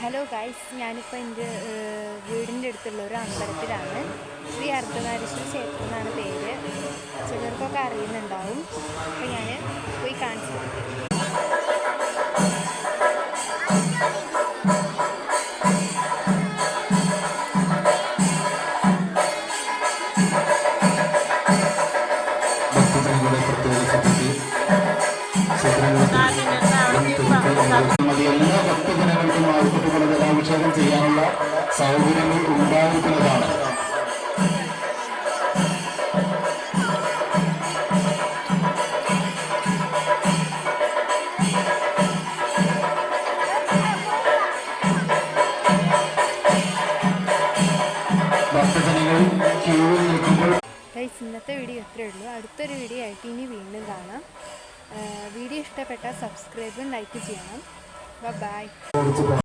Hello guys, ഞാനിപ്പോൾ എൻ്റെ വീടിൻ്റെ അടുത്തുള്ള ഒരു അമ്പലത്തിലാണ്. ശ്രീ അർദ്ധനാരീശ്വര ക്ഷേത്രം എന്നാണ് പേര്. ചിലർക്കൊക്കെ അറിയുന്നുണ്ടാവും. അപ്പോൾ ഞാൻ പോയി കാണിച്ചു തരാം. എല്ലാ ഭക്തജനങ്ങൾക്കും ആവശ്യപ്പെട്ടുള്ള ജലാഭിഷേകം ചെയ്യാനുള്ള സൗകര്യങ്ങൾ ഉണ്ടായിരിക്കുന്നതാണ്. ഭക്തജനങ്ങൾ ക്യൂവിൽ നിൽക്കുമ്പോൾ ഇന്നത്തെ വീഡിയോ ഇത്രയേ ഉള്ളൂ. അടുത്തൊരു വീഡിയോ ആയിട്ട് ഇനി വീണ്ടും കാണാം. വീഡിയോ ഇഷ്ടപ്പെട്ടാൽ സബ്സ്ക്രൈബും ലൈക്ക് ചെയ്യണം. ബൈ.